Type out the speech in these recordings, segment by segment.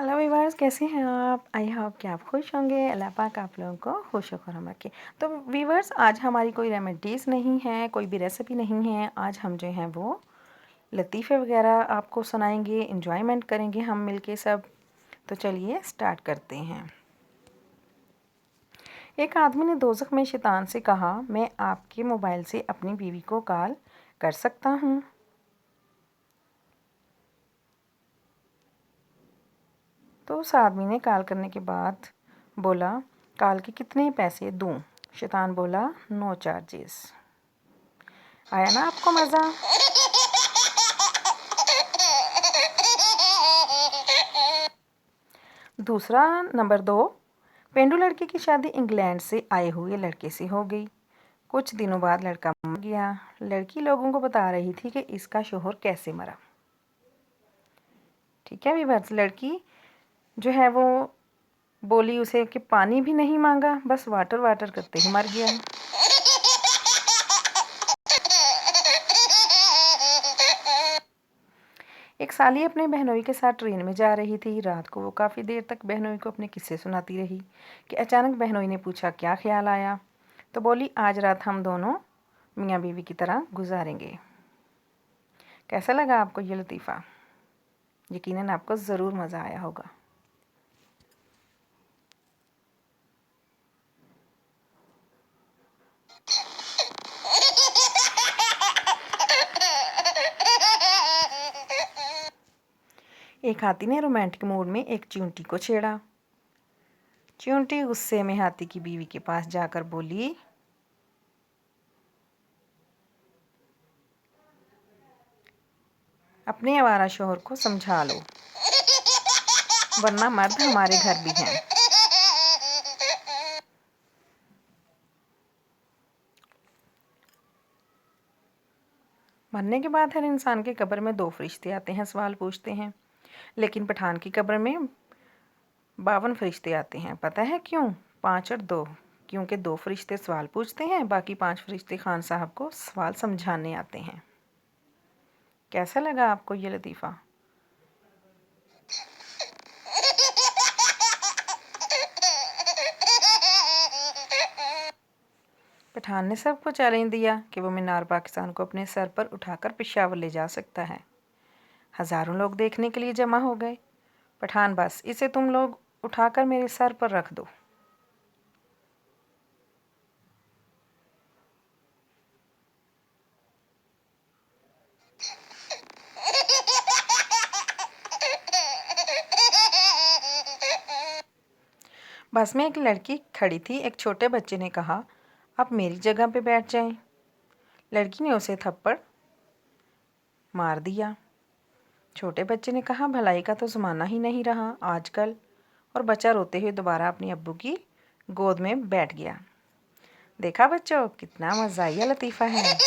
Hello viewers, कैसे हैं आप? आई होप कि आप खुश होंगे। अल्लाह पाक आप लोगों को खुश और खुर्रम रखे। तो वीवर्स, आज हमारी कोई रेमेडीज़ नहीं है, कोई भी रेसिपी नहीं है। आज हम जो हैं वो लतीफ़े वगैरह आपको सुनाएंगे, इंजॉयमेंट करेंगे हम मिलके सब। तो चलिए स्टार्ट करते हैं। एक आदमी ने दोज़ख में शैतान से कहा, मैं आपके मोबाइल से अपनी बीवी को कॉल कर सकता हूँ? तो उस आदमी ने कॉल करने के बाद बोला, कॉल के कितने पैसे दूँ? शैतान बोला, नो चार्जेस। आया ना आपको मज़ा? दूसरा नंबर 2, पेंडू लड़के की शादी इंग्लैंड से आए हुए लड़के से हो गई। कुछ दिनों बाद लड़का मर गया। लड़की लोगों को बता रही थी कि इसका शोहर कैसे मरा। ठीक है वीवर्स, लड़की जो है वो बोली उसे कि पानी भी नहीं मांगा, बस वाटर वाटर करते ही मर गया। एक साली अपने बहनोई के साथ ट्रेन में जा रही थी। रात को वो काफ़ी देर तक बहनोई को अपने किस्से सुनाती रही कि अचानक बहनोई ने पूछा, क्या ख्याल आया? तो बोली, आज रात हम दोनों मियाँ बीवी की तरह गुजारेंगे। कैसा लगा आपको ये लतीफ़ा? यकीनन आपको ज़रूर मज़ा आया होगा। एक हाथी ने रोमांटिक मूड में एक चींटी को छेड़ा। चींटी गुस्से में हाथी की बीवी के पास जाकर बोली, अपने आवारा शोहर को समझा लो, वरना मर्द हमारे घर भी हैं। मरने के बाद हर इंसान के कब्र में 2 फरिश्ते आते हैं, सवाल पूछते हैं। लेकिन पठान की कब्र में 52 फरिश्ते आते हैं। पता है क्यों? 5 और 2। क्योंकि 2 फरिश्ते सवाल पूछते हैं, बाकी 5 फरिश्ते खान साहब को सवाल समझाने आते हैं। कैसा लगा आपको ये लतीफ़ा? पठान ने सबको चैलेंज दिया कि वो मीनार पाकिस्तान को अपने सर पर उठाकर पेशावर ले जा सकता है। हज़ारों लोग देखने के लिए जमा हो गए। पठान, बस इसे तुम लोग उठाकर मेरे सर पर रख दो। बस में एक लड़की खड़ी थी। एक छोटे बच्चे ने कहा, आप मेरी जगह पे बैठ जाएं। लड़की ने उसे थप्पड़ मार दिया। छोटे बच्चे ने कहा, भलाई का तो ज़माना ही नहीं रहा आजकल। और बच्चा रोते हुए दोबारा अपनी अब्बू की गोद में बैठ गया। देखा बच्चों, कितना मज़ाहिया लतीफ़ा है।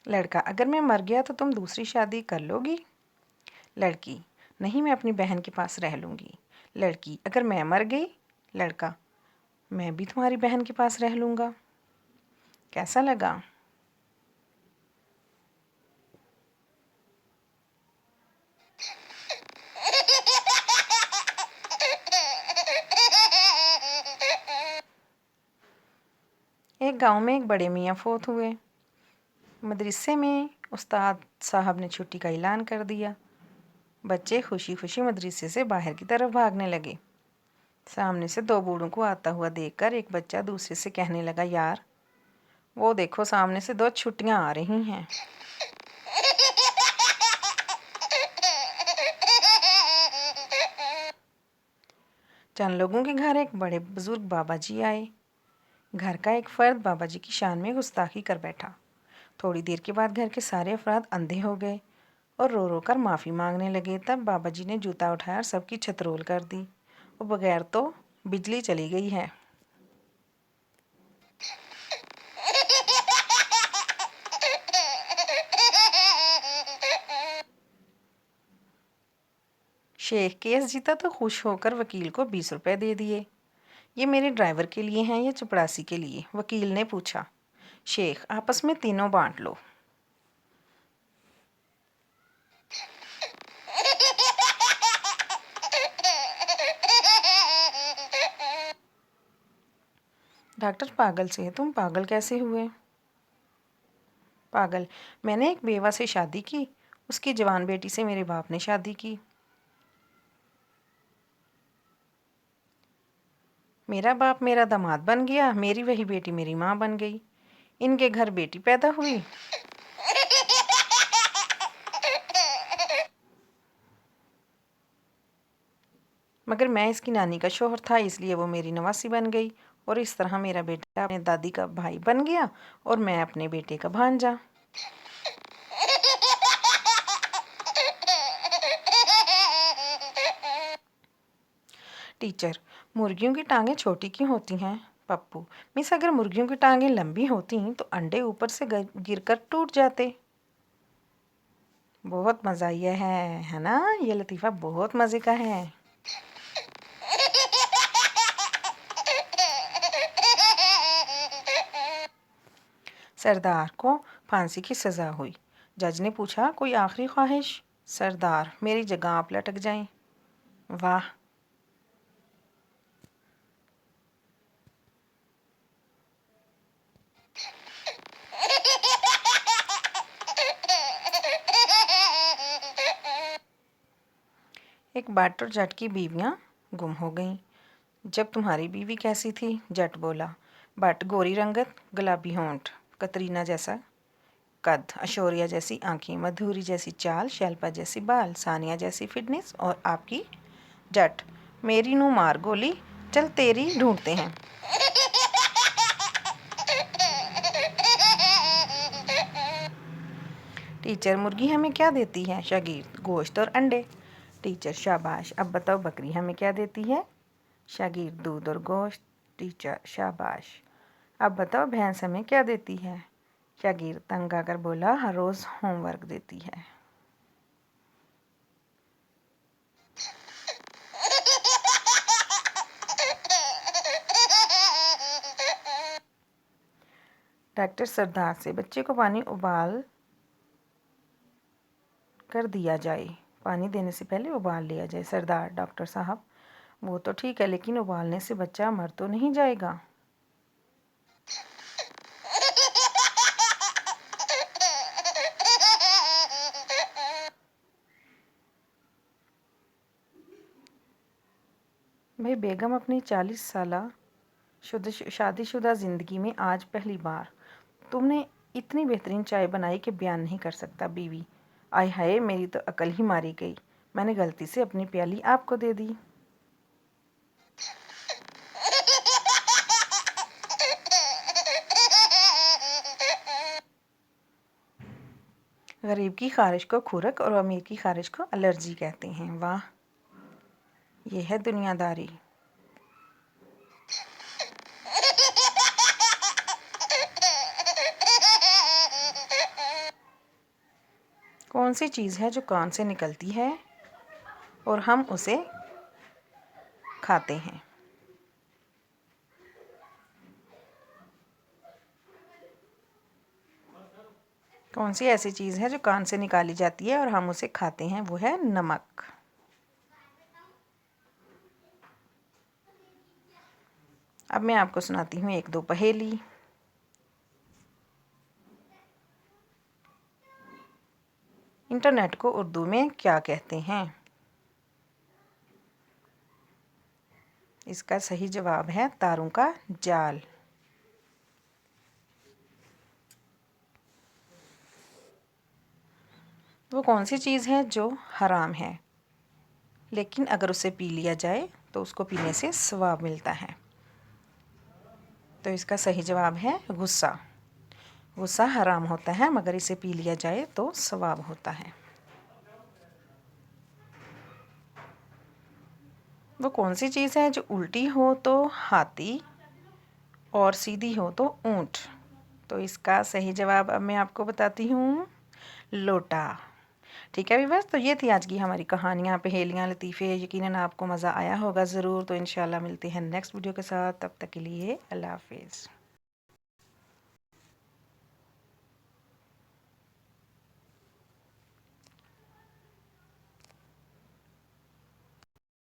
लड़का, अगर मैं मर गया तो तुम दूसरी शादी कर लोगी? लड़की, नहीं, मैं अपनी बहन के पास रह लूँगी। लड़की, अगर मैं मर गई? लड़का, मैं भी तुम्हारी बहन के पास रह लूँगा। कैसा लगा? एक गांव में एक बड़े मियाँ फौत हुए। मदरसे में उस्ताद साहब ने छुट्टी का ऐलान कर दिया। बच्चे खुशी खुशी मदरसे से बाहर की तरफ भागने लगे। सामने से 2 बूढ़ों को आता हुआ देखकर एक बच्चा दूसरे से कहने लगा, यार वो देखो, सामने से 2 छुट्टियां आ रही हैं। चंद लोगों के घर एक बड़े बुजुर्ग बाबा जी आए। घर का एक फर्द बाबा जी की शान में गुस्ताखी कर बैठा। थोड़ी देर के बाद घर के सारे अफराद अंधे हो गए और रो रो कर माफ़ी मांगने लगे। तब बाबा जी ने जूता उठाया और सबकी छतरोल कर दी। वो बगैर तो बिजली चली गई है। शेख केस जीता तो खुश होकर वकील को 20 रुपए दे दिए। ये मेरे ड्राइवर के लिए हैं या चपरासी के लिए? वकील ने पूछा। शेख, आपस में तीनों बांट लो। डॉक्टर पागल से तुम पागल कैसे हुए? पागल, मैंने एक बेवा से शादी की, उसकी जवान बेटी से मेरे बाप ने शादी की। मेरा बाप मेरा दामाद बन गया, मेरी वही बेटी मेरी माँ बन गई। इनके घर बेटी पैदा हुई। मगर मैं इसकी नानी का शौहर था, इसलिए वो मेरी नवासी बन गई, और इस तरह मेरा बेटा अपने दादी का भाई बन गया और मैं अपने बेटे का भांजा। टीचर, मुर्गियों की टांगें छोटी क्यों होती हैं? पप्पू, मिस अगर मुर्गियों की टांगें लंबी होती तो अंडे ऊपर से गिरकर टूट जाते। बहुत मज़ा आया है ना? ये लतीफ़ा बहुत मज़े का है। सरदार को फांसी की सज़ा हुई। जज ने पूछा, कोई आखिरी ख्वाहिश? सरदार, मेरी जगह आप लटक जाएं। वाह। एक भट्ट और जट की बीवियां गुम हो गईं। जब तुम्हारी बीवी कैसी थी? जट बोला। भट्ट, गोरी रंगत, गुलाबी होंठ, कतरीना जैसा कद, ऐश्वर्या जैसी आंखें, मधुरी जैसी चाल, शैल्पा जैसी बाल, सानिया जैसी फिटनेस, और आपकी? जट, मेरी नू मार गोली, चल तेरी ढूंढते हैं। टीचर, मुर्गी हमें क्या देती है? शागिर्द, गोश्त और अंडे। टीचर, शाबाश। अब बताओ बकरी हमें क्या देती है? शागिर्द, दूध और गोश्त। टीचर, शाबाश। अब बताओ भैंस हमें क्या देती है? शागिर्द तंग आकर बोला, हर रोज़ होमवर्क देती है। डॉक्टर सरदार से, बच्चे को पानी उबाल कर दिया जाए, पानी देने से पहले उबाल लिया जाए। सरदार, डॉक्टर साहब वो तो ठीक है, लेकिन उबालने से बच्चा मर तो नहीं जाएगा? भाई, बेगम अपनी 40 साला शादीशुदा ज़िंदगी में आज पहली बार तुमने इतनी बेहतरीन चाय बनाई कि बयान नहीं कर सकता। बीवी, आय हाय, मेरी तो अकल ही मारी गई, मैंने गलती से अपनी प्याली आपको दे दी। गरीब की ख़्वाहिश को खुरक और अमीर की ख़्वाहिश को एलर्जी कहते हैं। वाह, ये है दुनियादारी। कौन सी चीज़ है जो कान से निकलती है और हम उसे खाते हैं? कौन सी ऐसी चीज़ है जो कान से निकाली जाती है और हम उसे खाते हैं? वो है नमक। अब मैं आपको सुनाती हूँ एक दो पहेली। इंटरनेट को उर्दू में क्या कहते हैं? इसका सही जवाब है तारों का जाल। वो कौन सी चीज़ है जो हराम है, लेकिन अगर उसे पी लिया जाए तो उसको पीने से सवाब मिलता है? तो इसका सही जवाब है गुस्सा। गुस्सा हराम होता है, मगर इसे पी लिया जाए तो सवाब होता है। वो कौन सी चीज़ है जो उल्टी हो तो हाथी और सीधी हो तो ऊँट? तो इसका सही जवाब अब मैं आपको बताती हूँ, लोटा। ठीक है व्यूअर्स, तो ये थी आज की हमारी कहानियाँ, पहेलियाँ, लतीफ़े। यकीनन आपको मज़ा आया होगा ज़रूर। तो इंशाल्लाह मिलते हैं नेक्स्ट वीडियो के साथ। तब तक के लिए अल्लाह हाफिज़।